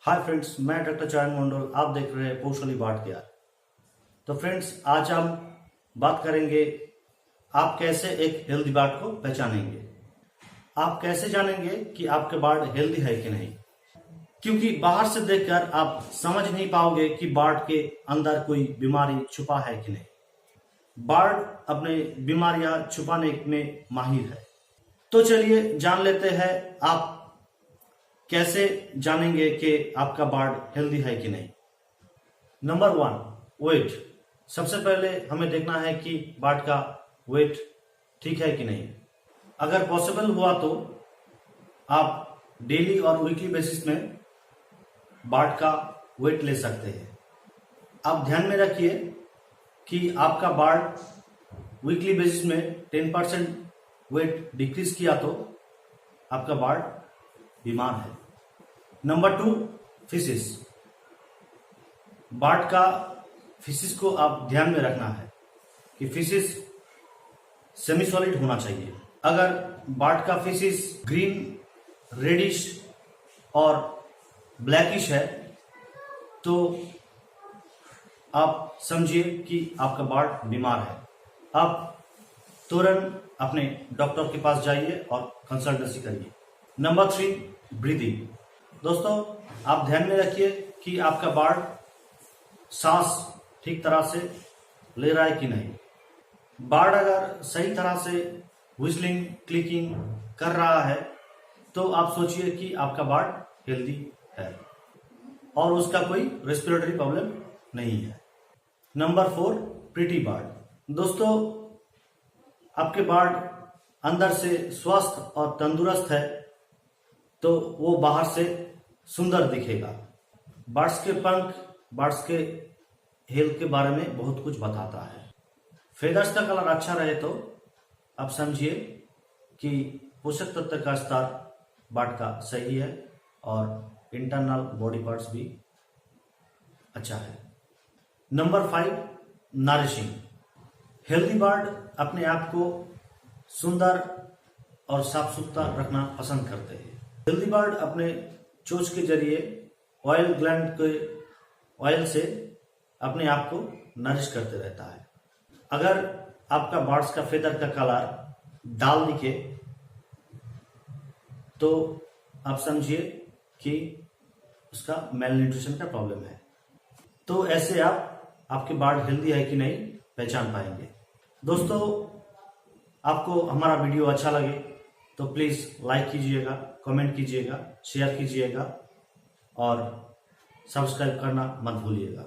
Hi friends, मैं doctor चयन मंडल। आप देख रहे हैं कौशली बाढ़ केयर। तो फ्रेंड्स, आज हम बात करेंगे आप कैसे एक हेल्दी बार्ड को पहचानेंगे। आप कैसे जानेंगे कि आपके बार्ड हेल्दी है कि नहीं, क्योंकि बाहर से देखकर आप समझ नहीं पाओगे कि बार्ड के अंदर कोई बीमारी छुपा है कि नहीं। बार्ड अपने बीमारियां छुपाने में माहिर है। तो चलिए जान लेते हैं आप कैसे जानेंगे कि आपका बार्ड हेल्दी है कि नहीं। Number 1, weight. सबसे पहले हमें देखना है कि बार्ड का वेट ठीक है कि नहीं। अगर पॉसिबल हुआ तो आप डेली और वीकली बेसिस में बार्ड का वेट ले सकते हैं। आप ध्यान में रखिए कि आपका बार्ड वीकली बेसिस में 10% वेट डिक्रीज किया तो आपका बार्ड बीमार है। Number 2, fishes. बार्ड का फिशिस को आप ध्यान में रखना है कि फिशिस सेमी सॉलिड होना चाहिए। अगर बार्ड का फिशिस ग्रीन, रेडिश और ब्लैकिश है तो आप समझिए कि आपका बार्ड बीमार है। आप तुरंत अपने डॉक्टर के पास जाइए और कंसल्टेंसी करिए। Number 3, breathing. दोस्तों, आप ध्यान में रखिए कि आपका बार्ड सांस ठीक तरह से ले रहा है कि नहीं। बार्ड अगर सही तरह से व्हिस्लिंग, क्लिकिंग कर रहा है तो आप सोचिए कि आपका बार्ड हेल्दी है और उसका कोई रेस्पिरेटरी प्रॉब्लम नहीं है। Number 4, pretty bird. दोस्तों, आपके बार्ड अंदर से स्वस्थ और तंदुरुस्त है तो वो बाहर से सुंदर दिखेगा। बर्ड्स के पंख बर्ड्स के हेल्थ के बारे में बहुत कुछ बताता है। फेदर्स का कलर अच्छा रहे तो आप समझिए कि पोषक तत्व का स्तर बार्ड का सही है और इंटरनल बॉडी पार्ट्स भी अच्छा है। Number 5, nourishing. हेल्दी बार्ड अपने आप को सुंदर और साफ सुथरा रखना पसंद करते हैं। हेल्दी बार्ड अपने चोंच के जरिए ऑयल ग्लैंड के ऑयल से अपने आप को नरिश करते रहता है। अगर आपका बर्ड्स का फेदर का कलर डाल दिखे तो आप समझिए कि उसका मेल न्यूट्रिशन का प्रॉब्लम है। तो ऐसे आपके बार्ड हेल्दी है कि नहीं पहचान पाएंगे। दोस्तों, आपको हमारा वीडियो अच्छा लगे तो प्लीज लाइक कीजिएगा, कमेंट कीजिएगा, शेयर कीजिएगा और सब्सक्राइब करना मत भूलिएगा।